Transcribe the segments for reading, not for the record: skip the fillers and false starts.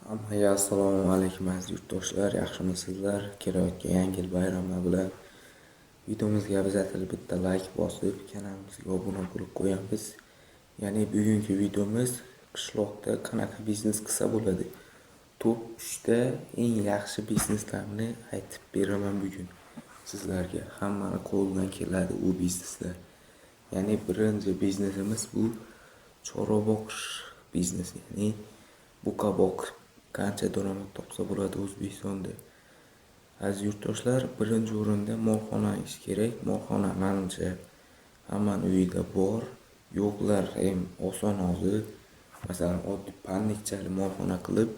Hammaga assalomu alaykum aziz yurtdoshlar, yaxshimisizlar? Kelayotgan yangi yil bayrami bilan videomizga обязательно bitta like bosib, kanalimizga obuna bo'lib qo'yamiz. Ya'ni bugungi videomiz qishloqda qanaqa biznes qilsa bo'ladi. Top 3 ta eng yaxshi bizneslarni aytib beraman bugun sizlarga. Hammani qo'lidan keladi u bizneslar. Ya'ni birinchi biznesimiz bu chorva boqish biznesi, ya'ni buqa boqib qancha daromad topsa bo'ladi O'zbekistonda. Aziz yurtdoshlar, birinchi o'rinda molxonangiz kerak. Molxona menimcha hammaning uyida bor. Yo'qlar ham oson hozir. Masalan, oddiy pannikchali molxona qilib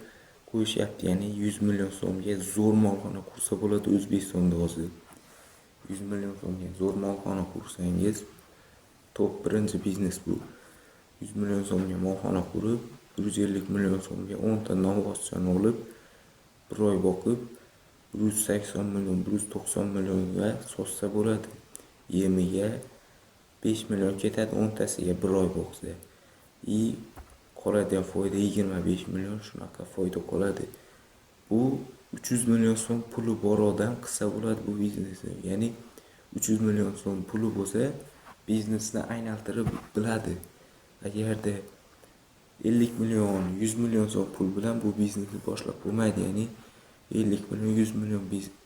qo'yishyapti. Ya'ni 100 million so'mga zo'r molxona qursa bo'ladi O'zbekistonda hozir. 100 million so'mga zo'r molxona qursangiz, top birinchi biznes bu. 100 million so'mga molxona qurib, 150 million so'mga 10 ta novvoschani olib, bir oy boqib, 180 million, 190 millionga sotsa bo'ladi. Yemiga 5 million ketadi 10 tasiga bir oy boqsa. Qoladigan foyda 25 million, shunaqa foyda qoladi. Bu 300 million so'm puli bor odam qilsa bo'ladi bu biznesni. Ya'ni 300 million so'm puli bo'lsa, biznesni aylantirib biladi. Agarda 50 million, 100 million so'm pul bilan bu biznesni boshlab bo'lmaydi. Ya'ni 50 million, 100 million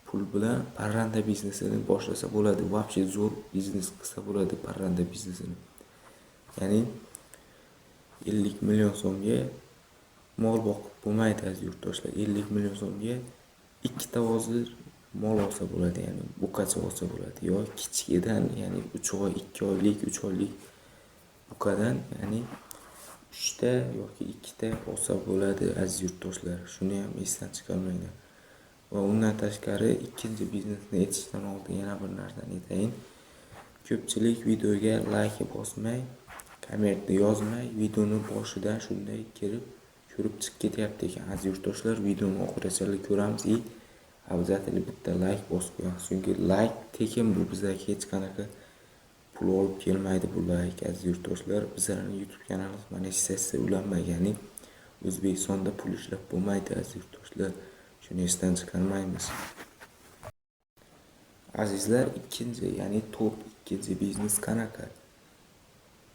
pul bilan parranda biznesini boshlasa bo'ladi. Вообще zo'r biznes qilsa bo'ladi parranda biznesini. Ya'ni 50 million so'mga mol boqib bo'lmaydi aziz yurtdoshlar. 50 million so'mga ikkita hozir mol olsa bo'ladi, ya'ni buqacha olsa bo'ladi. Yo kichigidan, ya'ni 3 oy, 2 oylik, 3 oylik buqadan, ya'ni 3 ta yoki 2 ta olsa bo'ladi aziz yurtdoshlar. Shuni ham esdan chiqarmanglar. Va undan tashqari ikkinchi biznesni aytishdan oldin yana bir narsani aytayin. Ko'pchilik videoga like bosmay, kommentni yozmay, videoni boshidan shunday ko'rib chiqib ketyapti ekan aziz yurtdoshlar. Videoni oxirigacha ko'ramiz. Обязательно bitta like bosib qo'yamiz. Chunki like tekin bu, bizga hech qanaqa pul olib kelmaydi bu like aziz yurtdoshlar. Bizlarning YouTube kanalimiz monetizatsiya ulanmagan. O'zbekistonda pul ishlab bo'lmaydi aziz yurtdoshlar. Shuni esdan chiqarmaymiz. Azizlar, ikkinchi, ya'ni top ikkinchi biznes qanaqa?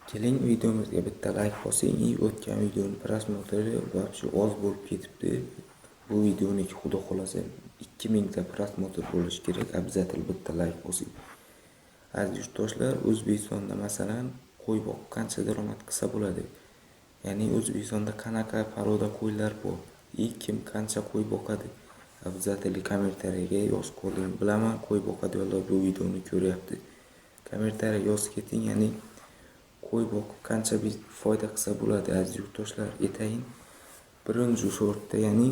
Keling videomizga bitta like bosing. O'tgan videoni prosmotri вообще oz bo'lib ketibdi. Bu videoniki xudo xolasa 2000 ta prosmotr bo'lishi kerak. Обязательно bitta like bosing. Aziz yurtdoshlar, O'zbekistonda masalan qo'y boqib qancha daromad qilsa bo'ladi? Ya'ni O'zbekistonda qanaqa paroda qo'ylar bor? Kim qancha qo'y boqadi? Обязательно kommentariyaga yozib qo'ying. Bilaman, qo'y boqadiganlar bu videoni ko'ryapti. Kommentariyaga yozib keting, ya'ni qo'y boqib qancha foyda qilsa bo'ladi aziz yurtdoshlar, aytayin. Birinchi sortda, ya'ni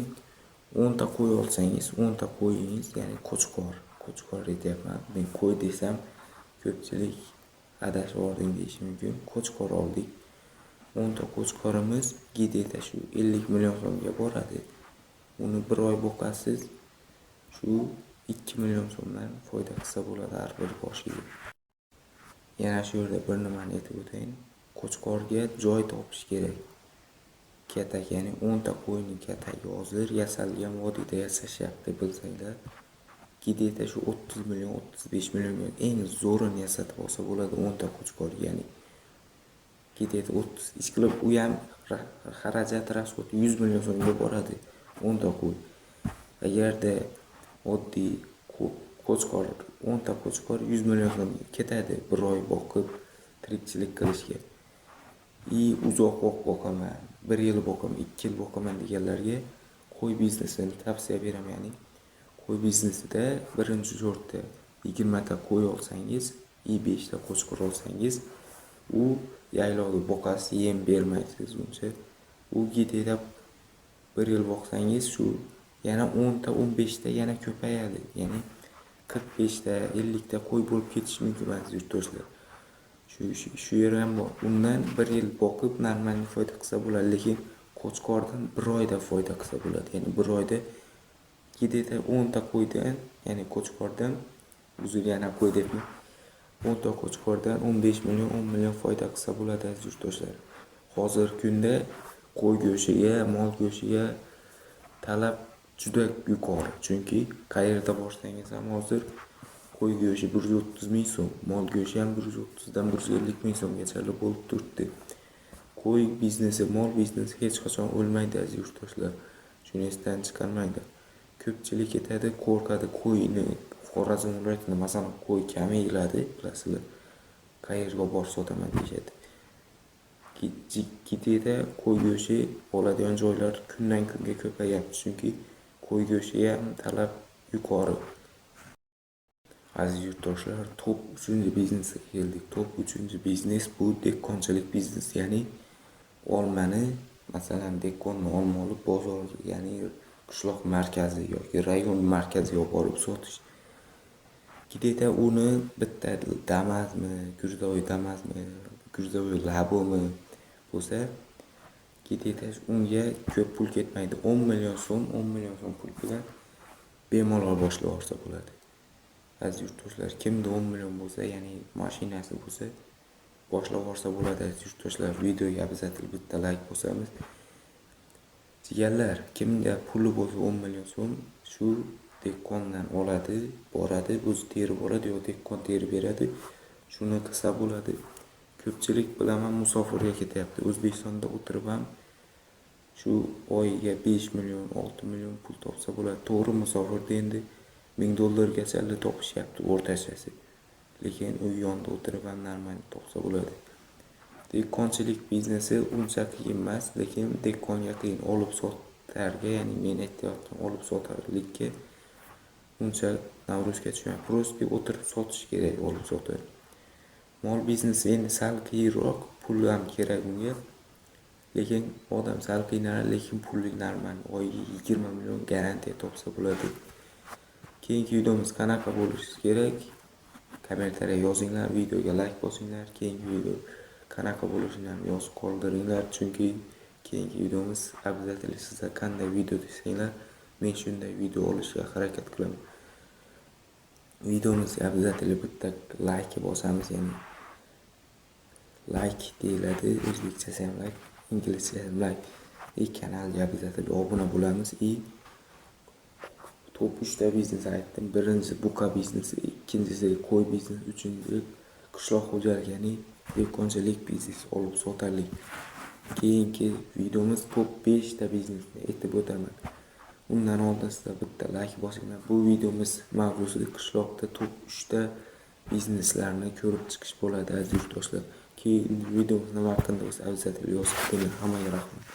10 ta qo'y olsangiz, 10 ta qo'yingiz, ya'ni qo'chqor aytyapman. Men qo'y desam ko'pchilik adashib ording deyishi mumkin. Qo'chqor oldik. 10 ta qo'chqorimiz gideta shu 50 million so'mga boradi. Uni bir oy boqasiz, shu 2 million so'mdan foyda qilsa bo'ladi har bir boshiga. Yana shu yerda bir nimani aytib o'tayin. Qo'chqorga joy topish kerak. Katak, ya'ni 10 ta qo'yning katagi hozir yasalgan vodiyda yasashyapti bilsanglar. Gideta shu 30 million, 35 millionga eng zo'rini yasatib olsa bo'ladi 10 ta qo'chqor, ya'ni gideta 30 ishqilib u ham xarajat rasxod 100 million so'mga boradi 10 ta qo'y. Agarda oddiy qo'chqor 10 ta qo'chqor 100 million so'm ketadi bir oy boqib tirikchilik qilishga. Uzoq boqaman, 1 yil boqaman, 2 yil boqaman deganlarga qo'y biznesini tavsiya beraman. Ya'ni qo'y biznesida birinchi shortda 20 ta qo'y olsangiz, 5 ta qo'chqor olsangiz, u yaylovda boqasiz, yem bermaysiz uncha. U gideta 1 yil boqsangiz, shu yana 10 ta, 15 ta yana ko'payadi. Ya'ni 45 ta, 50 ta qo'y bo'lib ketishi mumkin aziz yurtdoshlar. Shu yer ham bor. Undan 1 yil boqib normal foyda qilsa bo'ladi, lekin qo'chqordan 1 oyda foyda qilsa bo'ladi. Ya'ni 1 oyda gideta 10 ta qo'ydan, ya'ni qo'chqordan, yana qo'y debman, 10 ta qo'chqordan 15 million, 10 million foyda qilsa bo'ladi aziz yurtdoshlar. Hozirgi kunda qo'y go'shtiga, mol go'shtiga talab juda yuqori. Chunki qayerda borsangiz ham hozir qo'y go'shti 130 ming so'm, mol go'shti ham 130 dan 150 ming so'mgacha bo'lib turibdi. Qo'y biznesi, mol biznesi hech qachon o'lmaydi aziz yurtdoshlar. Shuni esdan chiqarmaydi. Ko'pchilik aytadi, qo'rqadi qo'yni, Xorazm viloyatida masalan qo'y kam yeyiladi, bilasizlar. Qayerga borsa sotaman deyishadi. Kitida qo'y go'shti oladigan joylar kundan kunga ko'payapti, chunki qo'y go'shtiga ham talab yuqori. Aziz yurtdoshlar, top 3-biznesga keldik. Top 3-biznes bu dehqonchilik biznesi, ya'ni olmani, masalan, dehqonni olma olib bozorga, ya'ni qishloq markazi yoki rayon markaziga borib sotish. Kitida uni bitta Damasmi, Gurzoy Damasmi, Gurzoy Labomi bo'lsa, kitida unga ko'p pul ketmaydi. 10 million so'm pul bilan bemalol boshlab olsa bo'ladi. Aziz yurtdoshlar, kimda 10 million bo'lsa, ya'ni mashinasi bo'lsa, boshlab olsa bo'ladi. Aziz yurtdoshlar, videoga обязательно bitta like bosamiz. Jigarlar, kimda puli bo'lsa 10 million so'm, shu dehqondan oladi, boradi, o'zi terib oladi yoki dehqon terib beradi. Shuni qilsa bo'ladi. Ko'pchilik bilaman musofirga ketyapti. O'zbekistonda o'tirib ham shu oyiga 5 million, 6 million pul topsa bo'ladi. To'g'ri, musofirda endi $1000gacha topishyapti o'rtachasi. Lekin u yonda o'tirib ham normal topsa bo'ladi. Dehqonchilik biznesi uncha qiyin emas, lekin dehqonga qiyin. Olib sotarga, ya'ni men aytayotgan olib sotarlikka uncha navruzga tushmay, prosta o'tirib sotish kerak, olib sotar. Mol biznesi endi sal qiyinroq, pul ham kerak unga. Lekin odam sal qiynaladi, lekin puli normal, oyiga 20 million garantiya topsa bo'ladi. Keyingi videomiz qanaqa bo'lishi kerak? Kommentariya yozinglar, videoga like bosinglar. Keyingi video qanaqa bo'lishini ham yozib qoldiringlar, chunki keyingi videomiz обязательно sizlar qanday video desanglar, men shunday video olishga harakat qilaman. Videomizga обязательно bitta like bosamiz, ya'ni like deyiladi, o'zbekchasi ham like, inglizcha ham like. Kanalga обязательно obuna bo'lamiz. Top 3 biznes aytdim. Birinchisi buqa biznesi, ikkinchisi qo'y biznesi, uchinchisi qishloq xo'jaligi, ya'ni dehqonchilik biznesi, olib sotarlik. Keyingi videomiz top 5 biznesni aytib o'taman. Undan oldin sizlar bitta like bosinglar. Bu videomiz mavzusi qishloqda top 3 bizneslarni ko'rib chiqish bo'ladi aziz yurtdoshlar. Keyingi videomiz nima haqida bo'lsa, обязательно yozib qo'ying. Hammaga rahmat.